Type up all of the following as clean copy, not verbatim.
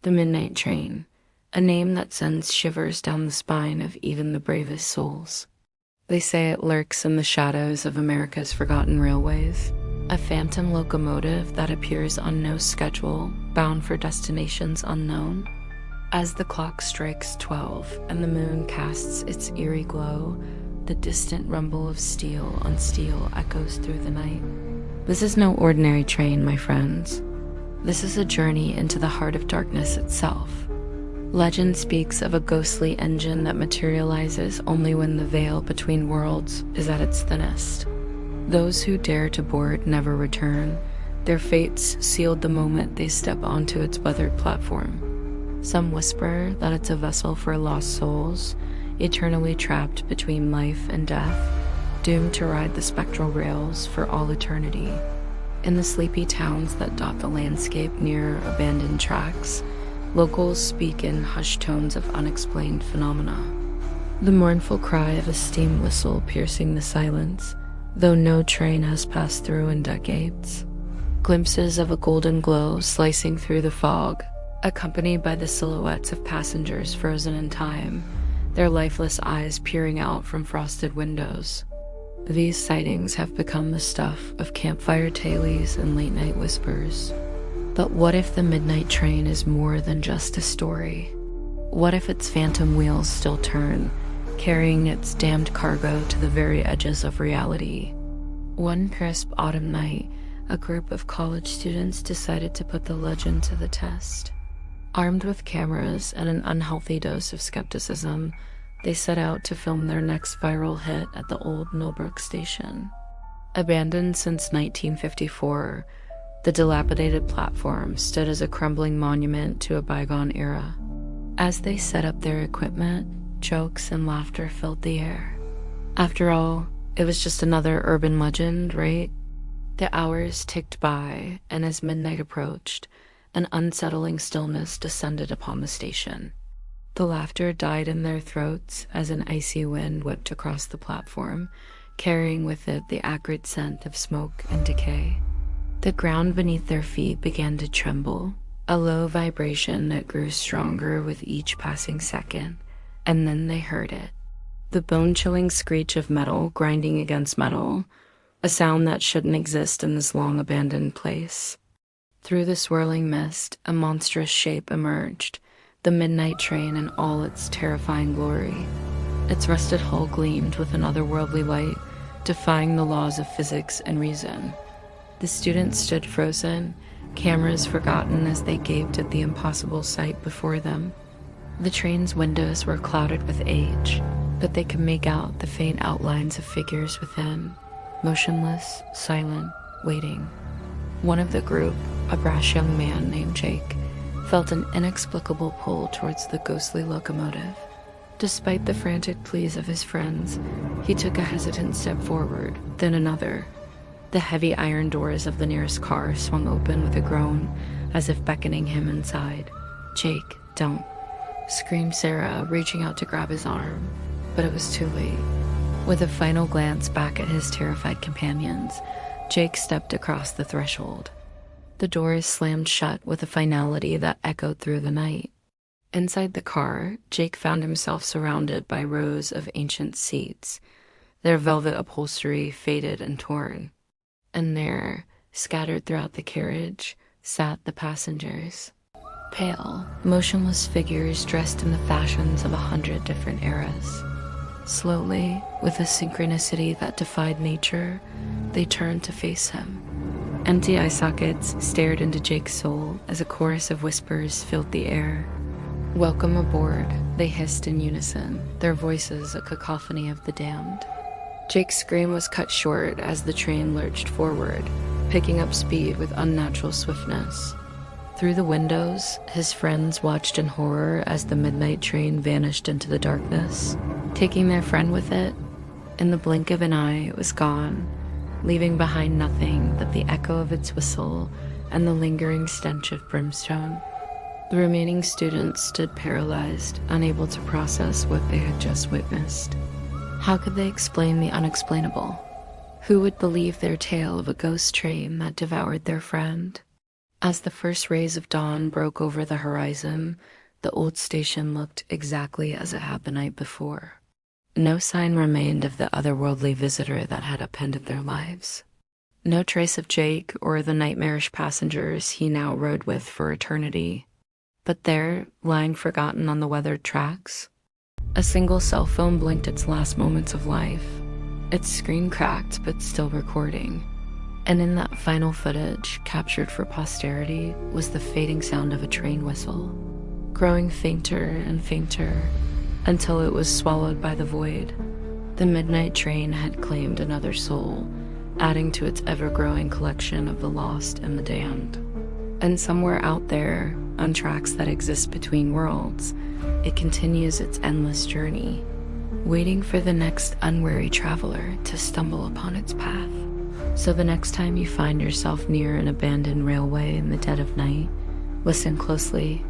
The Midnight Train, a name that sends shivers down the spine of even the bravest souls. They say it lurks in the shadows of America's forgotten railways, a phantom locomotive that appears on no schedule, bound for destinations unknown. As the clock strikes 12 and the moon casts its eerie glow, the distant rumble of steel on steel echoes through the night. This is no ordinary train, my friends. This is a journey into the heart of darkness itself. Legend speaks of a ghostly engine that materializes only when the veil between worlds is at its thinnest. Those who dare to board never return, their fates sealed the moment they step onto its weathered platform. Some whisper that it's a vessel for lost souls, eternally trapped between life and death, doomed to ride the spectral rails for all eternity. In the sleepy towns that dot the landscape near abandoned tracks, locals speak in hushed tones of unexplained phenomena. The mournful cry of a steam whistle piercing the silence, though no train has passed through in decades. Glimpses of a golden glow slicing through the fog, accompanied by the silhouettes of passengers frozen in time, their lifeless eyes peering out from frosted windows. These sightings have become the stuff of campfire tales and late-night whispers. But what if the midnight train is more than just a story? What if its phantom wheels still turn, carrying its damned cargo to the very edges of reality? One crisp autumn night, a group of college students decided to put the legend to the test. Armed with cameras and an unhealthy dose of skepticism, they set out to film their next viral hit at the old Millbrook station. Abandoned since 1954, the dilapidated platform stood as a crumbling monument to a bygone era. As they set up their equipment, jokes and laughter filled the air. After all, it was just another urban legend, right? The hours ticked by, and as midnight approached, an unsettling stillness descended upon the station. The laughter died in their throats as an icy wind whipped across the platform, carrying with it the acrid scent of smoke and decay. The ground beneath their feet began to tremble, a low vibration that grew stronger with each passing second, and then they heard it. The bone-chilling screech of metal grinding against metal, a sound that shouldn't exist in this long-abandoned place. Through the swirling mist, a monstrous shape emerged, the midnight train in all its terrifying glory. Its rusted hull gleamed with an otherworldly light, defying the laws of physics and reason. The students stood frozen, cameras forgotten as they gaped at the impossible sight before them. The train's windows were clouded with age, but they could make out the faint outlines of figures within, motionless, silent, waiting. One of the group, a brash young man named Jake, felt an inexplicable pull towards the ghostly locomotive. Despite the frantic pleas of his friends, he took a hesitant step forward, then another. The heavy iron doors of the nearest car swung open with a groan, as if beckoning him inside. "Jake, don't," screamed Sarah, reaching out to grab his arm. But it was too late. With a final glance back at his terrified companions, Jake stepped across the threshold. The doors slammed shut with a finality that echoed through the night. Inside the car, Jake found himself surrounded by rows of ancient seats, their velvet upholstery faded and torn. And there, scattered throughout the carriage, sat the passengers. Pale, motionless figures dressed in the fashions of 100 different eras. Slowly, with a synchronicity that defied nature, they turned to face him. Empty eye sockets stared into Jake's soul as a chorus of whispers filled the air. "Welcome aboard," they hissed in unison, their voices a cacophony of the damned. Jake's scream was cut short as the train lurched forward, picking up speed with unnatural swiftness. Through the windows, his friends watched in horror as the midnight train vanished into the darkness, taking their friend with it. In the blink of an eye, it was gone, leaving behind nothing but the echo of its whistle and the lingering stench of brimstone. The remaining students stood paralyzed, unable to process what they had just witnessed. How could they explain the unexplainable? Who would believe their tale of a ghost train that devoured their friend? As the first rays of dawn broke over the horizon, the old station looked exactly as it had the night before. No sign remained of the otherworldly visitor that had upended their lives. No trace of Jake or the nightmarish passengers he now rode with for eternity. But there, lying forgotten on the weathered tracks, a single cell phone blinked its last moments of life. Its screen cracked, but still recording. And in that final footage, captured for posterity, was the fading sound of a train whistle, growing fainter and fainter until it was swallowed by the void. The midnight train had claimed another soul, adding to its ever-growing collection of the lost and the damned. And somewhere out there, on tracks that exist between worlds, it continues its endless journey, waiting for the next unwary traveler to stumble upon its path. So the next time you find yourself near an abandoned railway in the dead of night, listen closely,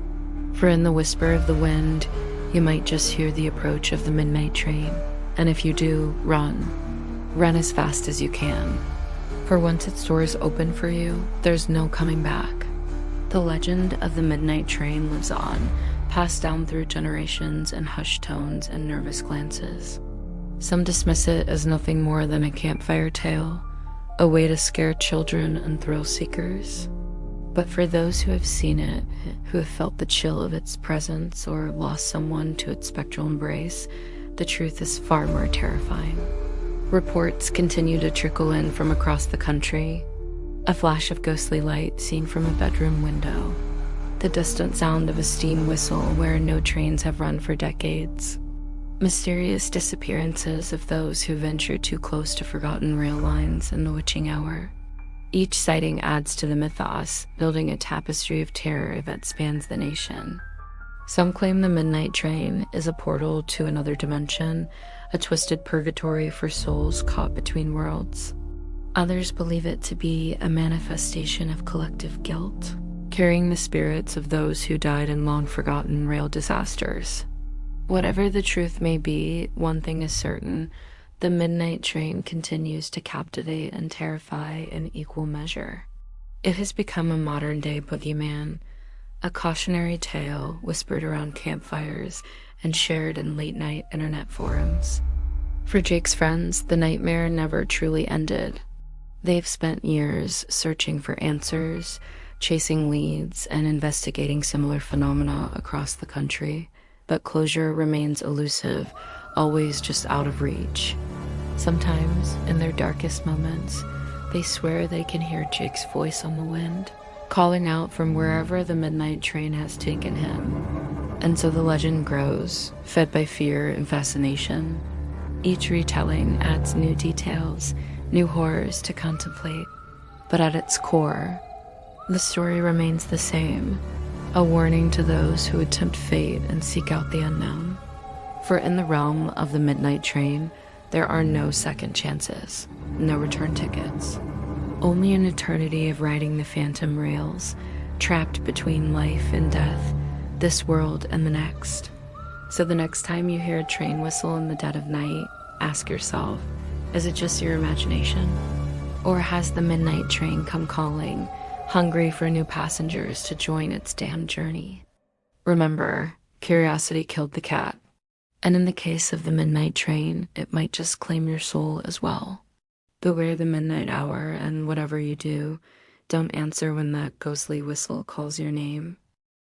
for in the whisper of the wind, you might just hear the approach of the midnight train. And if you do, run. Run as fast as you can. For once its doors open for you, there's no coming back. The legend of the midnight train lives on, passed down through generations in hushed tones and nervous glances. Some dismiss it as nothing more than a campfire tale, a way to scare children and thrill seekers. But for those who have seen it, who have felt the chill of its presence or lost someone to its spectral embrace, the truth is far more terrifying. Reports continue to trickle in from across the country. A flash of ghostly light seen from a bedroom window. The distant sound of a steam whistle where no trains have run for decades. Mysterious disappearances of those who ventured too close to forgotten rail lines in the witching hour. Each sighting adds to the mythos, building a tapestry of terror that spans the nation. Some claim the midnight train is a portal to another dimension, a twisted purgatory for souls caught between worlds. Others believe it to be a manifestation of collective guilt, carrying the spirits of those who died in long-forgotten rail disasters. Whatever the truth may be, one thing is certain: the midnight train continues to captivate and terrify in equal measure. It has become a modern-day boogeyman, a cautionary tale whispered around campfires and shared in late-night internet forums. For Jake's friends, the nightmare never truly ended. They've spent years searching for answers, chasing leads, and investigating similar phenomena across the country, but closure remains elusive, always just out of reach. Sometimes, in their darkest moments, they swear they can hear Jake's voice on the wind, calling out from wherever the midnight train has taken him. And so the legend grows, fed by fear and fascination. Each retelling adds new details, new horrors to contemplate. But at its core, the story remains the same, a warning to those who would tempt fate and seek out the unknown. For in the realm of the midnight train, there are no second chances, no return tickets. Only an eternity of riding the phantom rails, trapped between life and death, this world and the next. So the next time you hear a train whistle in the dead of night, ask yourself, is it just your imagination? Or has the midnight train come calling, hungry for new passengers to join its damned journey? Remember, curiosity killed the cat. And in the case of the midnight train, it might just claim your soul as well. Beware the midnight hour, and whatever you do, don't answer when that ghostly whistle calls your name.